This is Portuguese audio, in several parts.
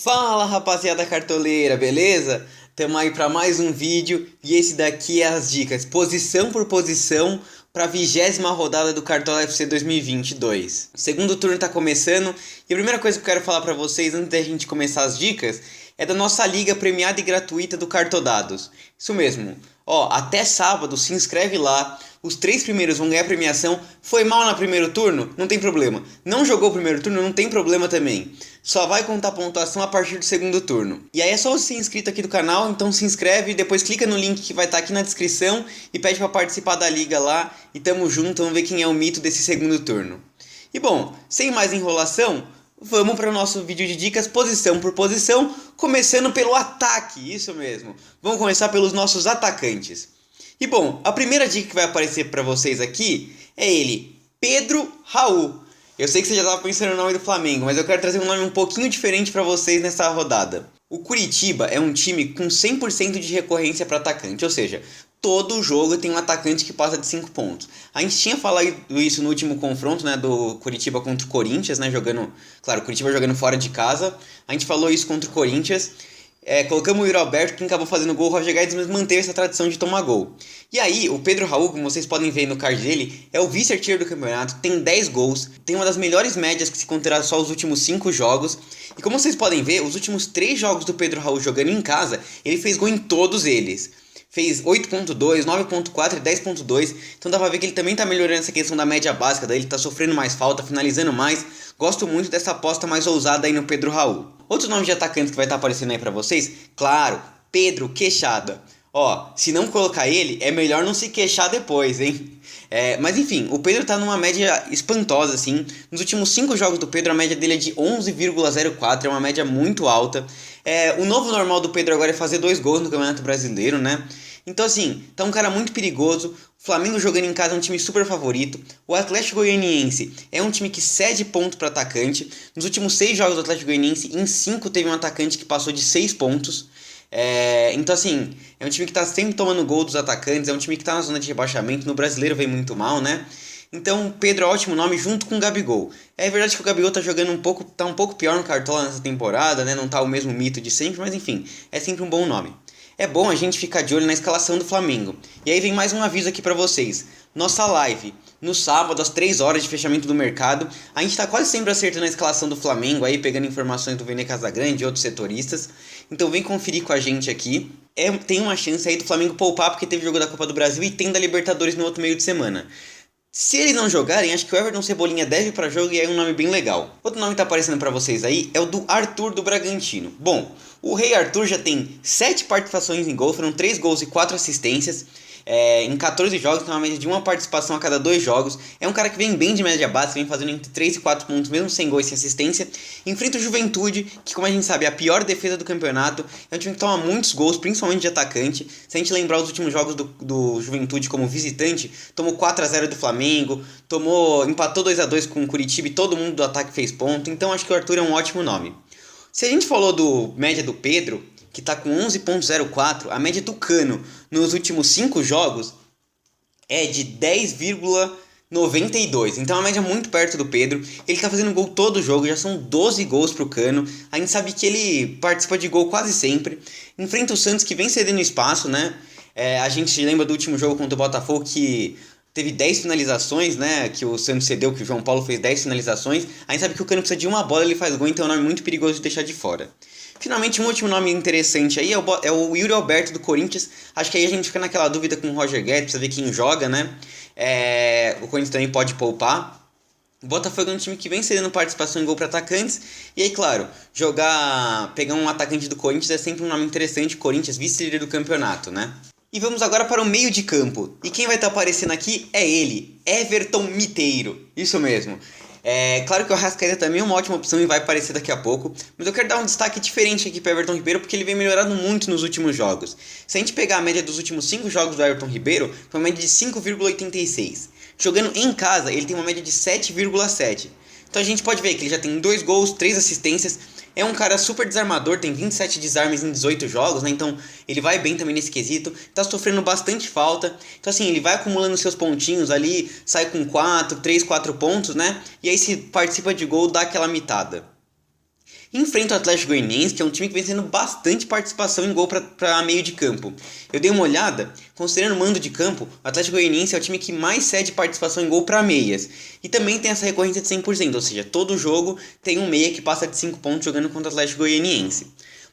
Fala rapaziada cartoleira, beleza? Tamo aí pra mais um vídeo e esse daqui é as dicas, posição por posição, pra 20ª rodada do Cartola FC 2022. O segundo turno tá começando e a primeira coisa que eu quero falar pra vocês antes da gente começar as dicas é da nossa liga premiada e gratuita do Cartodados. Isso mesmo, ó, até sábado se inscreve lá. Os 3 primeiros vão ganhar premiação. Foi mal no primeiro turno? Não tem problema. Não jogou o primeiro turno? Não tem problema também. Só vai contar a pontuação a partir do segundo turno. E aí é só você ser inscrito aqui do canal, então se inscreve, depois clica no link que vai estar aqui na descrição e pede para participar da liga lá. E tamo junto, vamos ver quem é o mito desse segundo turno. E bom, sem mais enrolação, vamos para o nosso vídeo de dicas posição por posição, começando pelo ataque, isso mesmo. Vamos começar pelos nossos atacantes. E bom, a primeira dica que vai aparecer para vocês aqui é ele, Pedro Raul. Eu sei que você já estava pensando no nome do Flamengo, mas eu quero trazer um nome um pouquinho diferente para vocês nessa rodada. O Curitiba é um time com 100% de recorrência para atacante, ou seja, todo jogo tem um atacante que passa de 5 pontos. A gente tinha falado isso no último confronto, né, do Curitiba contra o Corinthians, né, claro, o Curitiba jogando fora de casa. A gente falou isso contra o Corinthians. Colocamos o Yuri Alberto, quem acabou fazendo gol, o Roger Guedes, mas manteve essa tradição de tomar gol. E aí, o Pedro Raul, como vocês podem ver no card dele, é o vice-artilheiro do campeonato, tem 10 gols, tem uma das melhores médias que se considerar só os últimos 5 jogos. E como vocês podem ver, os últimos 3 jogos do Pedro Raul jogando em casa, ele fez gol em todos eles. Fez 8.2, 9.4 e 10.2. Então dá pra ver que ele também tá melhorando essa questão da média básica, daí ele tá sofrendo mais falta, finalizando mais. Gosto muito dessa aposta mais ousada aí no Pedro Raul. Outros nomes de atacantes que vai estar aparecendo aí pra vocês, claro, Pedro Queixada. Ó, se não colocar ele, é melhor não se queixar depois, hein? Mas enfim, o Pedro tá numa média espantosa, assim. Nos últimos 5 jogos do Pedro, a média dele é de 11,04, é uma média muito alta. O novo normal do Pedro agora é fazer 2 gols no Campeonato Brasileiro, né? Então assim, tá um cara muito perigoso. O Flamengo jogando em casa é um time super favorito. O Atlético Goianiense é um time que cede ponto para atacante. Nos últimos 6 jogos do Atlético Goianiense, em 5 teve um atacante que passou de 6 pontos. Então assim, é um time que tá sempre tomando gol dos atacantes. É um time que tá na zona de rebaixamento. No Brasileiro vem muito mal, né? Então Pedro é um ótimo nome junto com o Gabigol. É verdade que o Gabigol tá jogando tá um pouco pior no Cartola nessa temporada, né? Não tá o mesmo mito de sempre, mas enfim, é sempre um bom nome. É bom a gente ficar de olho na escalação do Flamengo. E aí vem mais um aviso aqui pra vocês. Nossa live, no sábado, às 3 horas de fechamento do mercado. A gente tá quase sempre acertando a escalação do Flamengo aí, pegando informações do Vene Casagrande e outros setoristas. Então vem conferir com a gente aqui. Tem uma chance aí do Flamengo poupar, porque teve jogo da Copa do Brasil e tem da Libertadores no outro meio de semana. Se eles não jogarem, acho que o Everton Cebolinha deve para jogo e é um nome bem legal. Outro nome que tá aparecendo para vocês aí é o do Arthur do Bragantino. Bom, o Rei Arthur já tem 7 participações em gol, foram 3 gols e 4 assistências. Em 14 jogos, tem uma média de uma participação a cada 2 jogos. É um cara que vem bem de média básica, vem fazendo entre 3 e 4 pontos, mesmo sem gol e sem assistência. Enfrenta o Juventude, que como a gente sabe é a pior defesa do campeonato. É um time que toma muitos gols, principalmente de atacante. Se a gente lembrar os últimos jogos do Juventude como visitante, tomou 4-0 do Flamengo, empatou 2-2 com o Curitiba e todo mundo do ataque fez ponto. Então acho que o Arthur é um ótimo nome. Se a gente falou do média do Pedro, que está com 11.04, a média do Cano nos últimos 5 jogos é de 10,92. Então é uma média muito perto do Pedro. Ele está fazendo gol todo jogo, já são 12 gols pro Cano. A gente sabe que ele participa de gol quase sempre. Enfrenta o Santos, que vem cedendo espaço, né? A gente lembra do último jogo contra o Botafogo, que teve 10 finalizações, né? Que o Santos cedeu, que o João Paulo fez 10 finalizações. A gente sabe que o Cano precisa de uma bola, ele faz gol, então é um nome muito perigoso de deixar de fora. Finalmente, um último nome interessante aí é o Yuri Alberto do Corinthians. Acho que aí a gente fica naquela dúvida com o Roger Guedes, precisa ver quem joga, né? O Corinthians também pode poupar. O Botafogo é um time que vem cedendo participação em gol para atacantes. E aí, claro, pegar um atacante do Corinthians é sempre um nome interessante. Corinthians, vice-líder do campeonato, né? E vamos agora para o meio de campo. E quem vai estar aparecendo aqui é ele, Everton Miteiro. Isso mesmo. Claro que o Arrascaeta também é uma ótima opção e vai aparecer daqui a pouco, mas eu quero dar um destaque diferente aqui para Everton Ribeiro porque ele vem melhorando muito nos últimos jogos. Se a gente pegar a média dos últimos 5 jogos do Everton Ribeiro, foi uma média de 5,86. Jogando em casa, ele tem uma média de 7,7. Então a gente pode ver que ele já tem 2 gols, 3 assistências. É um cara super desarmador, tem 27 desarmes em 18 jogos, né? Então ele vai bem também nesse quesito. Tá sofrendo bastante falta. Então assim, ele vai acumulando seus pontinhos ali, sai com 4 pontos, né? E aí se participa de gol, dá aquela mitada. enfrenta o Atlético Goianiense, que é um time que vem tendo bastante participação em gol para meio de campo. Eu dei uma olhada, considerando o mando de campo, o Atlético Goianiense é o time que mais cede participação em gol para meias. E também tem essa recorrência de 100%, ou seja, todo jogo tem um meia que passa de 5 pontos jogando contra o Atlético Goianiense.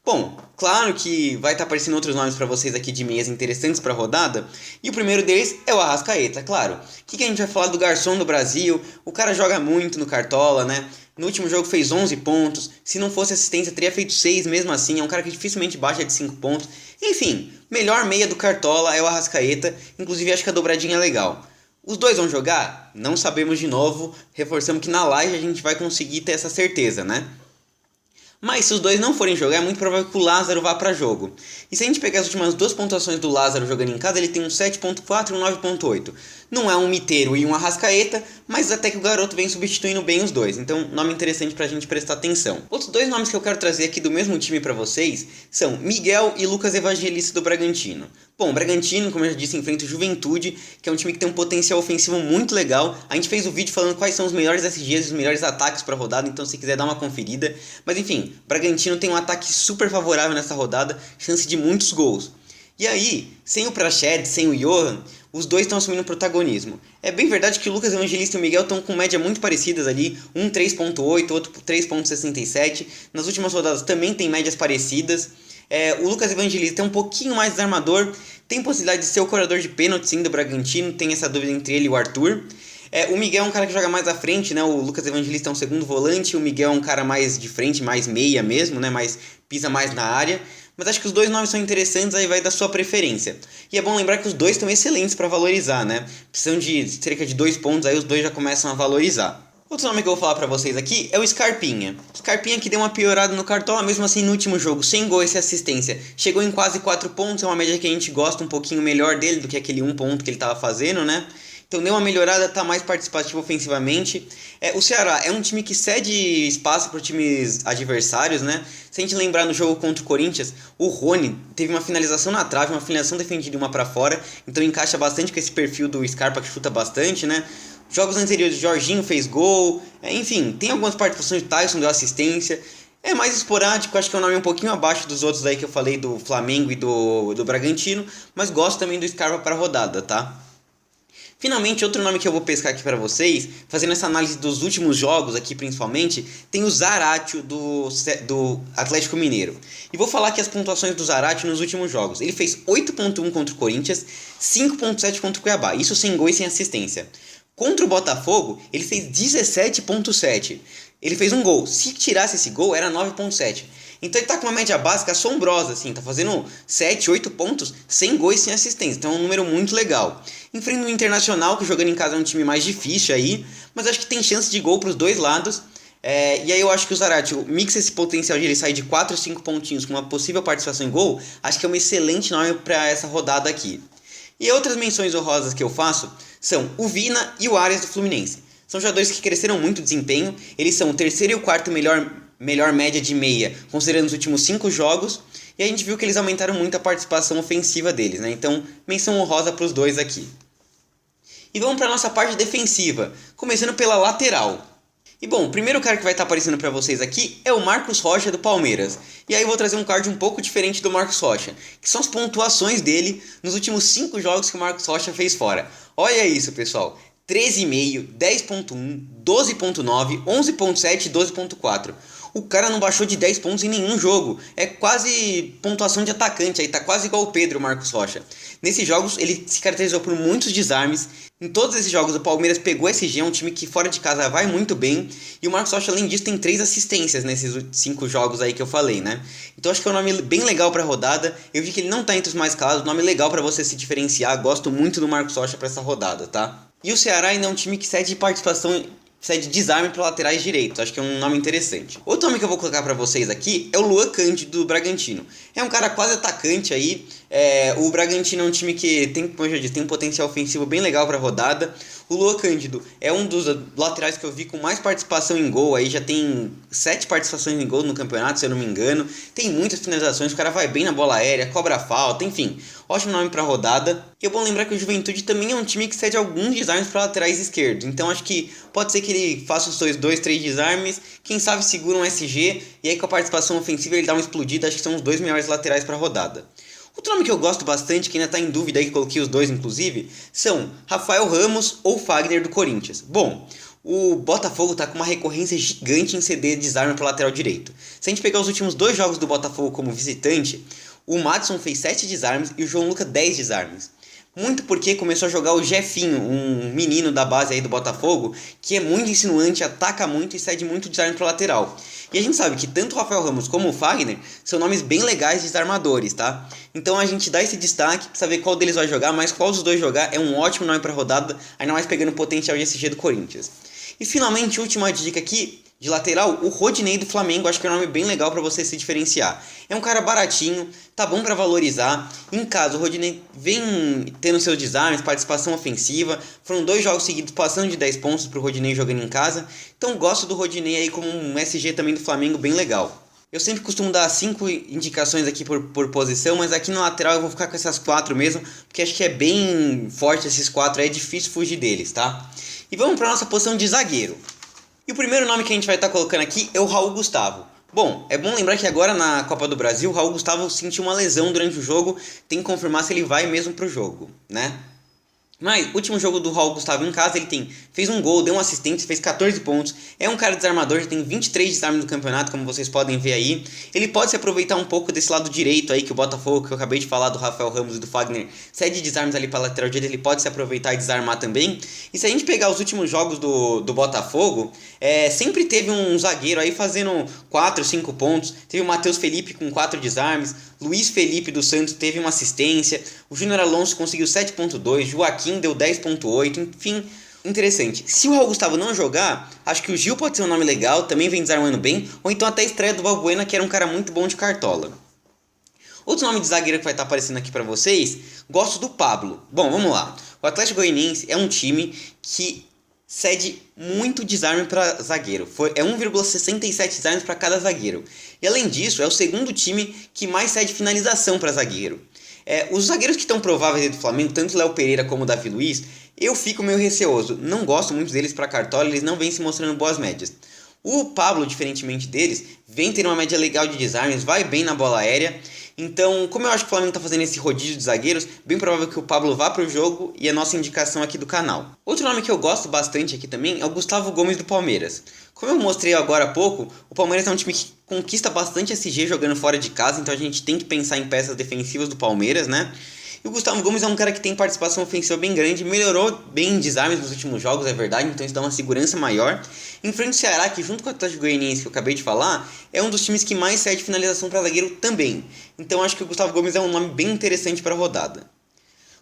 Bom, claro que vai estar aparecendo outros nomes para vocês aqui de meias interessantes para a rodada, e o primeiro deles é o Arrascaeta, claro. O que a gente vai falar do garçom do Brasil? O cara joga muito no Cartola, né? No último jogo fez 11 pontos, se não fosse assistência teria feito 6 mesmo assim, é um cara que dificilmente baixa de 5 pontos. Enfim, melhor meia do Cartola é o Arrascaeta, inclusive acho que a dobradinha é legal. Os dois vão jogar? Não sabemos de novo, reforçamos que na live a gente vai conseguir ter essa certeza, né? Mas se os dois não forem jogar, é muito provável que o Lázaro vá para jogo. E se a gente pegar as últimas duas pontuações do Lázaro jogando em casa, ele tem um 7.4 e um 9.8. Não é um Miteiro e um Arrascaeta, mas até que o garoto vem substituindo bem os dois. Então, nome interessante pra gente prestar atenção. Outros dois nomes que eu quero trazer aqui do mesmo time para vocês são Miguel e Lucas Evangelista do Bragantino. Bom, o Bragantino, como eu já disse, enfrenta o Juventude, que é um time que tem um potencial ofensivo muito legal. A gente fez o vídeo falando quais são os melhores SGs e os melhores ataques para a rodada, então se quiser dar uma conferida. Mas enfim, o Bragantino tem um ataque super favorável nessa rodada, chance de muitos gols. E aí, sem o Praxedes, sem o Johan, os dois estão assumindo protagonismo. É bem verdade que o Lucas Evangelista e o Miguel estão com média muito parecidas ali, um 3.8, outro 3.67. Nas últimas rodadas também tem médias parecidas. O Lucas Evangelista é um pouquinho mais desarmador, tem possibilidade de ser o cobrador de pênalti sim do Bragantino, tem essa dúvida entre ele e o Arthur. O Miguel é um cara que joga mais à frente, né? O Lucas Evangelista é um segundo volante, o Miguel é um cara mais de frente, mais meia mesmo, né? Pisa mais na área. Mas acho que os dois nomes são interessantes, aí vai da sua preferência. E é bom lembrar que os dois estão excelentes para valorizar, né? Precisam de cerca de 2 pontos, aí os dois já começam a valorizar. Outro nome que eu vou falar pra vocês aqui é o Scarpinha. Scarpinha que deu uma piorada no Cartola, mesmo assim no último jogo, sem gol e sem assistência. Chegou em quase 4 pontos, é uma média que a gente gosta um pouquinho melhor dele do que aquele 1 ponto que ele tava fazendo, né? Então deu uma melhorada, tá mais participativo ofensivamente. O Ceará é um time que cede espaço para times adversários, né? Se a gente lembrar no jogo contra o Corinthians, o Rony teve uma finalização na trave, uma finalização defendida e uma para fora. Então encaixa bastante com esse perfil do Scarpa que chuta bastante, né? Jogos anteriores, o Jorginho fez gol. Enfim, tem algumas participações, o Tyson deu assistência. É mais esporádico, acho que é um nome um pouquinho abaixo dos outros aí que eu falei do Flamengo e do Bragantino. Mas gosto também do Scarpa para a rodada, tá? Finalmente, outro nome que eu vou pescar aqui para vocês, fazendo essa análise dos últimos jogos aqui principalmente, tem o Zaratio do Atlético Mineiro. E vou falar aqui as pontuações do Zaratio nos últimos jogos. Ele fez 8.1 contra o Corinthians, 5.7 contra o Cuiabá, isso sem gol e sem assistência. Contra o Botafogo, ele fez 17.7. Ele fez um gol. Se tirasse esse gol, era 9.7. Então ele tá com uma média básica assombrosa, assim. Tá fazendo 7, 8 pontos sem gol e sem assistência. Então é um número muito legal. Enfrenta o Internacional, que jogando em casa é um time mais difícil aí. Mas acho que tem chance de gol pros dois lados. E aí eu acho que o Zaratio mixa esse potencial de ele sair de 4 ou 5 pontinhos com uma possível participação em gol. Acho que é um excelente nome para essa rodada aqui. E outras menções honrosas que eu faço são o Vina e o Arias do Fluminense. São jogadores que cresceram muito o desempenho. Eles são o terceiro e o quarto melhor média de meia, considerando os últimos 5 jogos. E a gente viu que eles aumentaram muito a participação ofensiva deles, né? Então, menção honrosa para os dois aqui. E vamos para a nossa parte defensiva, começando pela lateral. E bom, o primeiro cara que vai estar aparecendo para vocês aqui é o Marcos Rocha do Palmeiras. E aí eu vou trazer um card um pouco diferente do Marcos Rocha, que são as pontuações dele nos últimos 5 jogos que o Marcos Rocha fez fora. Olha isso, pessoal. 13,5, 10.1, 12.9, 11.7 e 12.4. O cara não baixou de 10 pontos em nenhum jogo. É quase pontuação de atacante, aí tá quase igual o Pedro, Marcos Rocha. Nesses jogos ele se caracterizou por muitos desarmes. Em todos esses jogos o Palmeiras pegou SG, é um time que fora de casa vai muito bem. E o Marcos Rocha, além disso, tem 3 assistências nesses 5 jogos aí que eu falei, né? Então acho que é um nome bem legal pra rodada. Eu vi que ele não tá entre os mais calados, nome legal pra você se diferenciar. Gosto muito do Marcos Rocha pra essa rodada, tá? E o Ceará ainda é um time que cede participação, cede desarme para laterais direitos. Acho que é um nome interessante. Outro nome que eu vou colocar para vocês aqui é o Luan Cândido do Bragantino. É um cara quase atacante aí, O Bragantino é um time que tem, como eu já disse, tem um potencial ofensivo bem legal para a rodada. O Luan Cândido é um dos laterais que eu vi com mais participação em gol, aí já tem 7 participações em gol no campeonato, se eu não me engano. Tem muitas finalizações, o cara vai bem na bola aérea, cobra falta, enfim, ótimo nome para a rodada. E é bom lembrar que o Juventude também é um time que cede alguns desarmes para laterais esquerdos, então acho que pode ser que ele faça os seus 2-3 desarmes, quem sabe segura um SG, e aí com a participação ofensiva ele dá uma explodida, acho que são os dois melhores laterais para a rodada. Outro nome que eu gosto bastante, que ainda está em dúvida aí, que coloquei os dois inclusive, são Rafael Ramos ou Fagner do Corinthians. Bom, o Botafogo está com uma recorrência gigante em ceder desarme para o lateral direito. Se a gente pegar os últimos 2 jogos do Botafogo como visitante, o Madison fez 7 desarmes e o João Lucas 10 desarmes. Muito porque começou a jogar o Jefinho, um menino da base aí do Botafogo, que é muito insinuante, ataca muito e cede muito desarme pro lateral. E a gente sabe que tanto o Rafael Ramos como o Fagner são nomes bem legais de desarmadores, tá? Então a gente dá esse destaque pra saber qual deles vai jogar, mas qual dos dois jogar é um ótimo nome pra rodada, ainda mais pegando o potencial de SG do Corinthians. E finalmente, última dica aqui, de lateral, o Rodinei do Flamengo, acho que é um nome bem legal para você se diferenciar. É um cara baratinho, tá bom para valorizar. Em casa, o Rodinei vem tendo seus desarmes, participação ofensiva. Foram 2 jogos seguidos passando de 10 pontos pro Rodinei jogando em casa. Então gosto do Rodinei aí como um SG também do Flamengo bem legal. Eu sempre costumo dar 5 indicações aqui por posição, mas aqui no lateral eu vou ficar com essas 4 mesmo, porque acho que é bem forte esses 4 aí, é difícil fugir deles, tá? E vamos para nossa posição de zagueiro. E o primeiro nome que a gente vai estar colocando aqui é o Raul Gustavo. Bom, é bom lembrar que agora na Copa do Brasil, o Raul Gustavo sentiu uma lesão durante o jogo, tem que confirmar se ele vai mesmo pro jogo, né? Mas, último jogo do Raul Gustavo em casa, fez um gol, deu uma assistência, fez 14 pontos. É um cara desarmador, já tem 23 desarmes no campeonato, como vocês podem ver aí. Ele pode se aproveitar um pouco desse lado direito aí, que o Botafogo, que eu acabei de falar, do Rafael Ramos e do Fagner, cede desarmes ali para lateral direito, ele pode se aproveitar e desarmar também. E se a gente pegar os últimos jogos do Botafogo, sempre teve um zagueiro aí fazendo 4, 5 pontos. Teve o Matheus Felipe com 4 desarmes, Luiz Felipe do Santos teve uma assistência, o Júnior Alonso conseguiu 7.2, Joaquim deu 10.8, enfim, interessante. Se o Raul Gustavo não jogar, acho que o Gil pode ser um nome legal, também vem desarmando bem, ou então até a estreia do Valbuena, que era um cara muito bom de cartola. Outro nome de zagueiro que vai estar aparecendo aqui para vocês, gosto do Pablo. Bom, vamos lá. O Atlético Goianiense é um time que cede muito desarme para zagueiro. É 1,67 desarmes para cada zagueiro. E além disso, é o segundo time que mais cede finalização para zagueiro. Os zagueiros que estão prováveis do Flamengo, tanto o Léo Pereira como o Davi Luiz, eu fico meio receoso. Não gosto muito deles para cartola, eles não vêm se mostrando boas médias. O Pablo, diferentemente deles, vem tendo uma média legal de desarmes, vai bem na bola aérea. Então, como eu acho que o Flamengo está fazendo esse rodízio de zagueiros, bem provável que o Pablo vá para o jogo e é a nossa indicação aqui do canal. Outro nome que eu gosto bastante aqui também é o Gustavo Gomes do Palmeiras. Como eu mostrei agora há pouco, o Palmeiras é um time que conquista bastante SG jogando fora de casa, então a gente tem que pensar em peças defensivas do Palmeiras, né? E o Gustavo Gomes é um cara que tem participação ofensiva bem grande, melhorou bem em desarmes nos últimos jogos, é verdade, então isso dá uma segurança maior. Em frente ao Ceará, que junto com o Atlético Goianiense que eu acabei de falar, é um dos times que mais cede finalização para zagueiro também. Então acho que o Gustavo Gomes é um nome bem interessante para a rodada.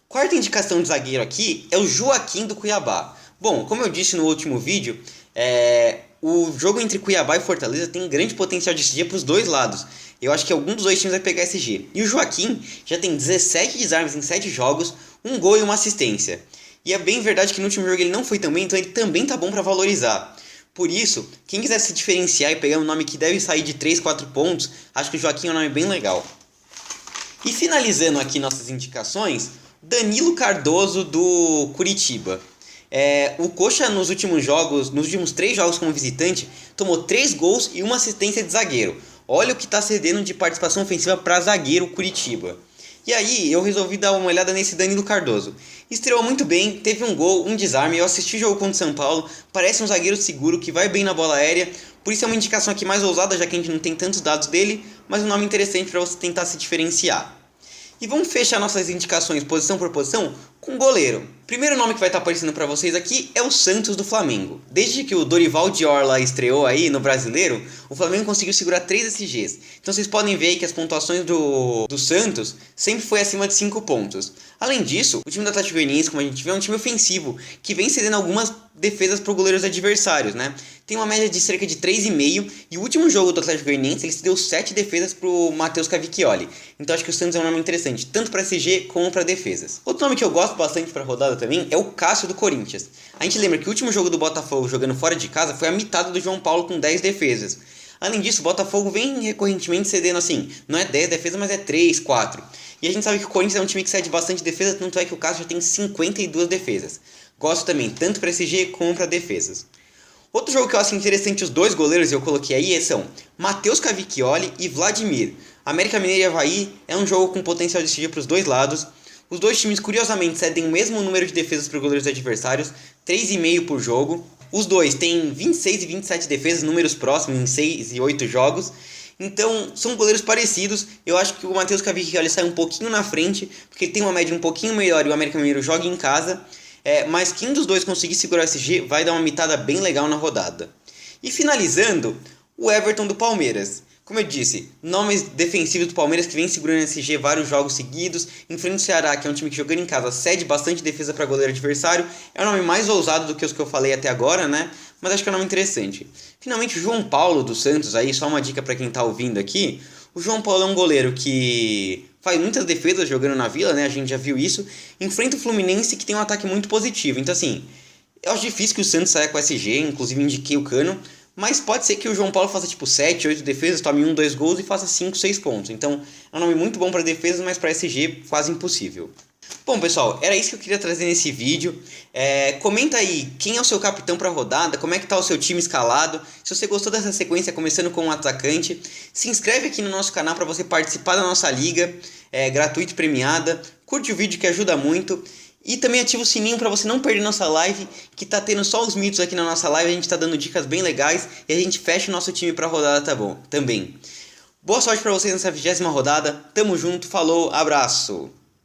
Quarta indicação de zagueiro aqui é o Joaquim do Cuiabá. Bom, como eu disse no último vídeo, o jogo entre Cuiabá e Fortaleza tem grande potencial de SG para os dois lados. Eu acho que algum dos dois times vai pegar SG. E o Joaquim já tem 17 desarmes em 7 jogos, um gol e uma assistência. E é bem verdade que no último jogo ele não foi tão bem, então ele também tá bom para valorizar. Por isso, quem quiser se diferenciar e pegar um nome que deve sair de 3, 4 pontos, acho que o Joaquim é um nome bem legal. E finalizando aqui nossas indicações, Danilo Cardoso do Curitiba. O Coxa nos últimos 3 jogos como visitante, tomou 3 gols e uma assistência de zagueiro. Olha o que está cedendo de participação ofensiva para zagueiro Curitiba. E aí eu resolvi dar uma olhada nesse Danilo Cardoso. Estreou muito bem, teve um gol, um desarme, eu assisti o jogo contra o São Paulo, parece um zagueiro seguro que vai bem na bola aérea, por isso é uma indicação aqui mais ousada, já que a gente não tem tantos dados dele, mas um nome interessante para você tentar se diferenciar. E vamos fechar nossas indicações posição por posição com Com goleiro. Primeiro nome que vai estar aparecendo para vocês aqui é o Santos do Flamengo. Desde que o Dorival de Orla estreou aí no Brasileiro, o Flamengo conseguiu segurar 3 SGs. Então vocês podem ver aí que as pontuações do Santos sempre foi acima de 5 pontos. Além disso, o time do Atlético Goianiense, como a gente vê, é um time ofensivo, que vem cedendo algumas defesas para os goleiros adversários, né? Tem uma média de cerca de 3,5 e o último jogo do Atlético Goianiense ele cedeu 7 defesas para o Matheus Cavicchioli. Então acho que o Santos é um nome interessante, tanto para SG como para defesas. Outro nome que eu gosto bastante para rodada também é o Cássio do Corinthians. A gente lembra que o último jogo do Botafogo jogando fora de casa foi a mitada do João Paulo com 10 defesas. Além disso, o Botafogo vem recorrentemente cedendo assim, não é 10 defesas, mas é 3, 4. E a gente sabe que o Corinthians é um time que cede bastante defesa, tanto é que o Cássio já tem 52 defesas. Gosto também, tanto para SG como para defesas. Outro jogo que eu acho interessante, os dois goleiros eu coloquei aí, são Matheus Cavicchioli e Vladimir. América Mineiro e Avaí é um jogo com potencial de SG para os dois lados. Os dois times, curiosamente, cedem o mesmo número de defesas para os goleiros adversários, 3,5 por jogo. Os dois têm 26 e 27 defesas, números próximos em 6 e 8 jogos. Então, são goleiros parecidos. Eu acho que o Matheus Cavicchioli sai um pouquinho na frente, porque ele tem uma média um pouquinho melhor e o América Mineiro joga em casa. Mas quem dos dois conseguir segurar o SG vai dar uma mitada bem legal na rodada. E finalizando, o Everton do Palmeiras. Como eu disse, nomes defensivos do Palmeiras que vem segurando o SG vários jogos seguidos. Enfrenta o Ceará, que é um time que jogando em casa cede bastante defesa para goleiro adversário. É um nome mais ousado do que os que eu falei até agora, né? Mas acho que é um nome interessante. Finalmente, o João Paulo do Santos, aí só uma dica para quem tá ouvindo aqui. O João Paulo é um goleiro que faz muitas defesas jogando na Vila, né? A gente já viu isso. Enfrenta o Fluminense, que tem um ataque muito positivo. Então, assim, eu acho difícil que o Santos saia com SG, inclusive indiquei o Cano. Mas pode ser que o João Paulo faça tipo 7, 8 defesas, tome 1, 2 gols e faça 5, 6 pontos. Então, é um nome muito bom para defesas, mas para SG quase impossível. Bom, pessoal, era isso que eu queria trazer nesse vídeo. Comenta aí quem é o seu capitão para a rodada, como é que tá o seu time escalado. Se você gostou dessa sequência, começando com um atacante, se inscreve aqui no nosso canal para você participar da nossa liga, gratuita e premiada. Curte o vídeo que ajuda muito. E também ativa o sininho para você não perder nossa live, que tá tendo só os mitos aqui na nossa live. A gente tá dando dicas bem legais e a gente fecha o nosso time para a rodada, tá bom? Também. Boa sorte para vocês nessa 20ª rodada. Tamo junto, falou, abraço!